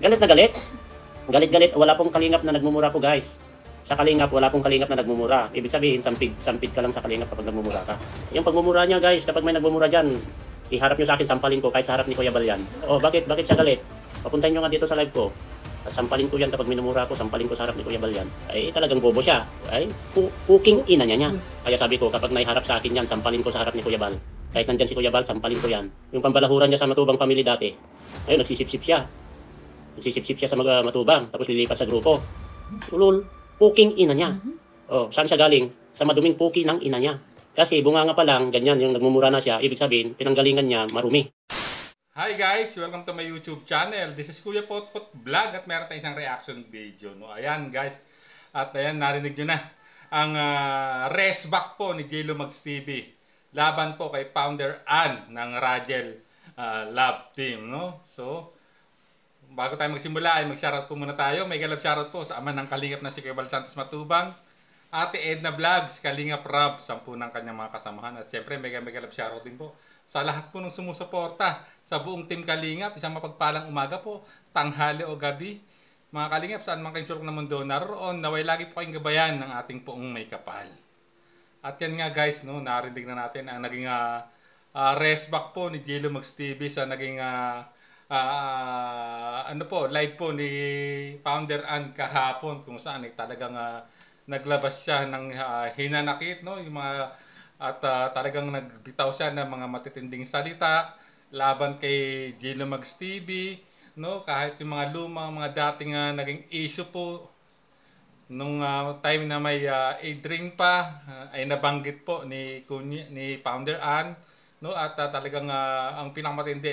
Galit na galit. Galit-galit. Wala pong kalingap na nagmumura po, guys. Sa kalingap, wala pong kalingap na nagmumura. Ibig sabihin, sampid ka lang sa kalingap kapag nagmumura ka. Yung pagmumura niya, guys, kapag may nagmumura dyan, iharap nyo sa akin, sampalin ko kahit sa harap ni Kuya Bal yan. Oh, bakit siya galit? Papuntahin nyo nga dito sa live ko. At sampalin ko yan kapag minumura ko, sampalin ko sa harap ni Kuya Bal yan. Ay, talagang bobo siya. Ay, puking ina niya. Kaya sabi ko, kapag naiharap sa akin yan, sampalin ko sa harap ni Kuya Bal. Kahit nandyan si Kuya Bal, sampalin ko yan. Yung pambalahuran niya sa Matubang Family dati. Ayun, nagsisip-sip siya. Nagsisip-sip siya sa mga Matubang, tapos lilipat sa grupo. Ulul, puking ina niya. Oh, saan siya galing? Sa maduming puki ng ina niya. Kasi bunganga pa lang, ganyan, yung nagmumura na siya, ibig sabihin, pinanggalingan niya, marumi. Hi guys! Welcome to my YouTube channel. This is Kuya Potpot Vlog at meron tayong isang reaction video. No? Ayan guys, at ayan narinig nyo na ang rest back po ni J. Lumags TV. Laban po kay Founder Ann ng Rajel Love Team. No? So, bago tayo magsimula ay mag-shoutout po muna tayo. May galap shoutout po sa ama ng kalingap na si Kuya Bal Santos Matubang, Ate Edna Vlogs, Kalingap Rob, 10 ng kanyang mga kasamahan. At siyempre, mega love shoutout din po sa lahat po ng sumusuporta sa buong Team Kalingap. Isang mapagpalang umaga po, tanghali o gabi. Mga Kalingap, saan man kayong sulok ng mundo naroon, naway lagi po kayong gabayan ng ating poong may kapal. At yan nga guys, no, narinig na natin ang naging rest back po ni J. Lumags TV sa naging ano po, live po ni Founder Ann kahapon kung saan ay talagang naglabas siya ng hinanakit, no, yung mga at talagang nagbitaw siya ng mga matitinding salita laban kay J. Lumags TV, no, kahit yung mga lumang mga dating naging issue po nung time na may e-drink pa ay nabanggit po ni Founder Ann, no, at talagang ang pinakamatindi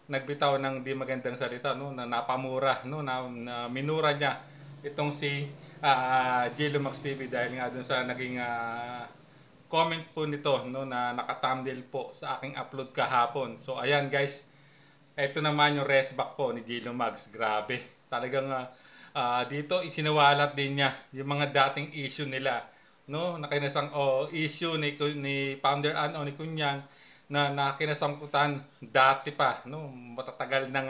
nagbitaw ng di magandang salita, no, na napamura, no, na minura niya itong si J. Lumags TV dahil nga dun sa naging comment po nito, no, na naka-thumbnail po sa aking upload kahapon. So ayan guys, ito naman yung rest back po ni J. Lumags. Grabe, talagang dito isinawalat din niya yung mga dating issue nila, no, nakinasang issue ni Founder Ann o ni Kunyang na nakinasangkutan dati pa, no, matatagal ng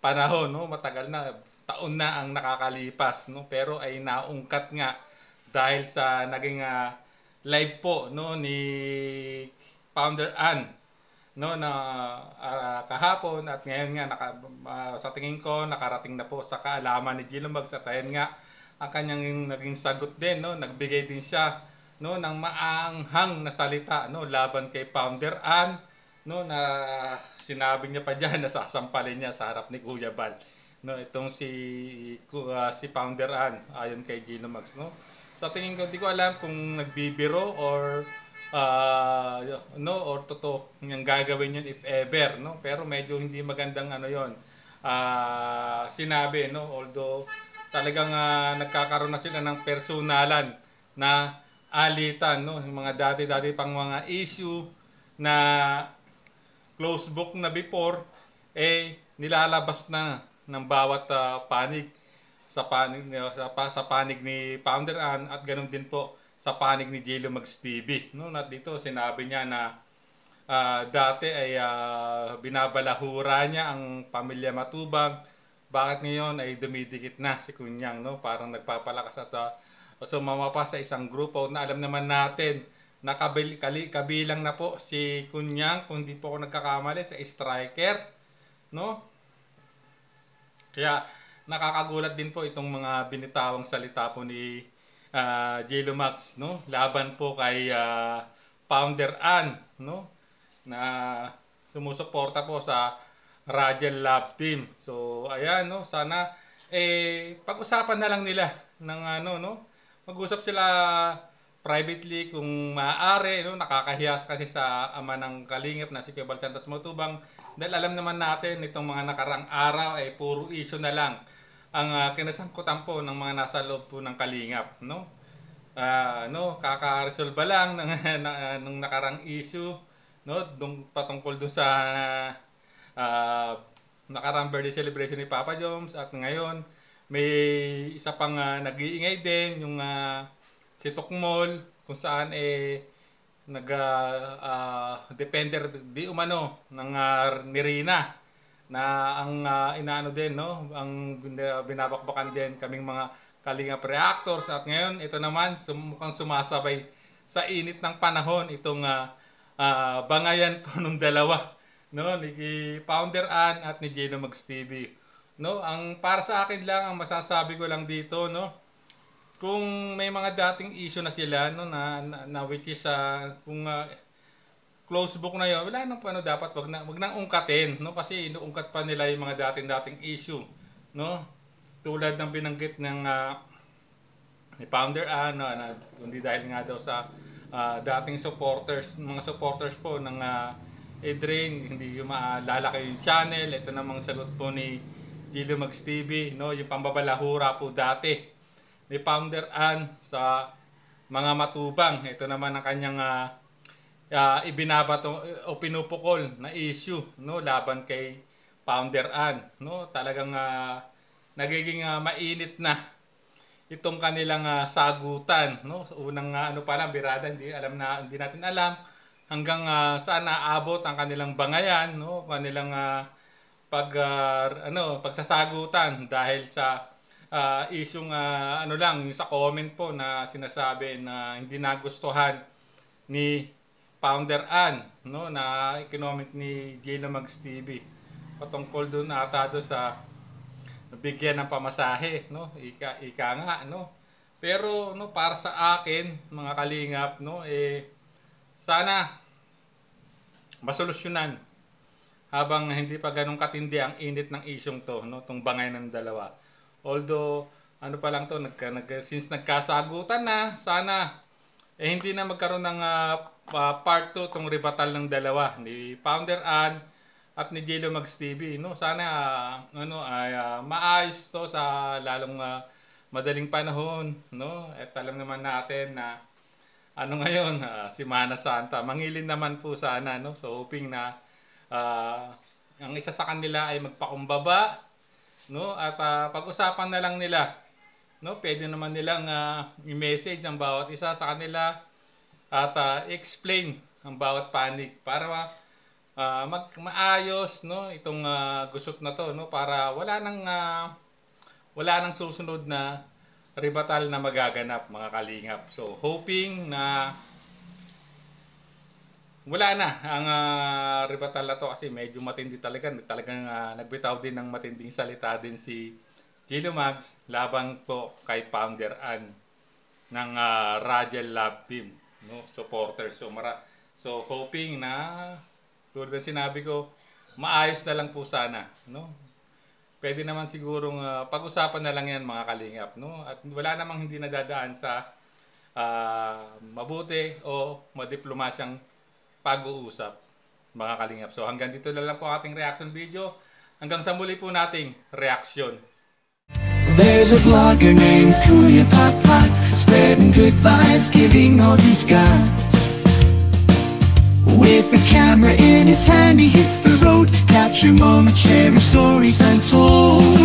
panahon, no, matagal na taon na ang nakakalipas, no, pero ay naungkat nga dahil sa naging live po, no, ni Founder Ann, no, na kahapon at ngayon nga sa tingin ko nakarating na po sa kaalaman ni J. Lumags at ayan nga ang kanyang naging sagot din, no, nagbigay din siya, no, ng maanghang na salita, no, laban kay Founder Ann, no, na sinabi niya pa diyan na sasampalin niya sa harap ni Kuya Bal, no, itong si Founder Ann ayon kay J. Lumags, no. Sa tingin ko, di ko alam kung nagbibiro or no, or totoo yung gagawin yun if ever, no, pero medyo hindi magandang ano yon sinabi, no, although talagang nagkakaroon na sila ng personalan na alitan, no, yung mga dati pang mga issue na close book na before nilalabas na ng bawat panig sa panig ni Founder Ann at ganoon din po sa panig ni J. Lumags TV, no, at dito sinabi niya na dati ay binabalahura niya ang pamilya Matubang, bakit ngayon ay dumidikit na si Kunyang, no, parang nagpapalakas at sumama pa sa isang grupo na alam naman natin na kabilang na po si Kunyang, kung di po ako nagkakamali, sa striker, no. Kaya nakakagulat din po itong mga binitawang salita po ni J. Lumags, no, laban po kay Founder Ann, no, na sumusuporta po sa Rajel Love Team. So ayan, no, sana pag-usapan na lang nila ng ano, no, mag-usap sila privately kung maaari, no, nakakahiya kasi sa ama ng kalingap na si Kuya Bal Santos Matubang dahil alam naman natin itong mga nakarang araw ay puro issue na lang ang kinasangkutan po ng mga nasa loob po ng kalingap, no. No, kaka-resolve lang ng nakarang issue, no, patungkol doon sa nakarang birthday celebration ni Papa Joms at ngayon may isa pang nag-iingay din yung si Tukmol kung saan nag depender di umano ng Nirina, na ang inaano din, no, ang binabakbakan din kaming mga Kalingap reactors. At ngayon ito naman mukhang sumasabay sa init ng panahon itong bangayan po nung dalawa, no, ni Founder Ann at ni Jello Mags TV. No, ang para sa akin lang, ang masasabi ko lang dito, no, kung may mga dating issue na sila, no, na which is kung close book na yun, wala nang ano, dapat wag nang ungkatin, no, kasi inuungkat pa nila yung mga dating issue, no, tulad ng binanggit ng ni Founder Ann, na hindi dahil nga daw sa dating mga supporters po ng Edrain, hindi yung lalaki yung channel. Ito namang sagot po ni Jello Mags TV, no, yung pambabalahura po dati ni Founder Ann sa mga matubang. Ito naman ang kanyang ibinabato o pinupukol na issue, no, laban kay Founder Ann, no. Talagang nagiging mainit na itong kanilang sagutan, no. Unang ano pa lang, birada, hindi natin alam hanggang saan naabot ang kanilang bangayan, no, kanilang pagsasagutan dahil sa isyung ano lang, yung sa comment po na sinasabi na hindi nagustuhan ni Founder Ann, no, na i-comment ni Jello Mags TV patungkol doon ata do sa bigyan ng pamasahe, no, ika nga, no. Pero no, para sa akin mga kalingap, no, sana masolusyonan habang hindi pa ganun katindi ang init ng isyong to, no, tong bangay ng dalawa. Although ano pa lang to, since nagkasagutan na, sana hindi na magkaroon ng part 2 tong rebatal ng dalawa ni Founder Ann at ni Jello Mags TV, no. Sana maayos to sa lalong madaling panahon, no. At alam naman natin na ano ngayon, Semana Santa, mangilin naman po sana, no. So hoping na ang isa sa kanila ay magpakumbaba, no, at pag-usapan na lang nila, no. Pwede naman nilang i-message ang bawat isa sa kanila at explain ang bawat panig para maayos, no, itong gusot na to, no, para wala nang susunod na rebatal na magaganap, mga kalingap. So hoping na wala na ang rebatal na to kasi medyo matindi talagang nagbitaw din ng matinding salita din si Jello Mags laban po kay Founder Ann ng Radial Love Team, no, supporters. So hoping na tulad ng sinabi ko, maayos na lang po sana, no. Pwede naman sigurong pag-usapan na lang yan, mga kalingap, no. At wala namang hindi nadadaan sa mabuti o madiplomasyang pag-uusap, mga kalingap. So hanggang dito na lang po ating reaction video. Hanggang sa muli po nating reaksyon. There's a vlogger named Kuya Pot, spreading good vibes, giving all he's got. With the camera in his hand, he hits the road, capture moments, sharing stories untold.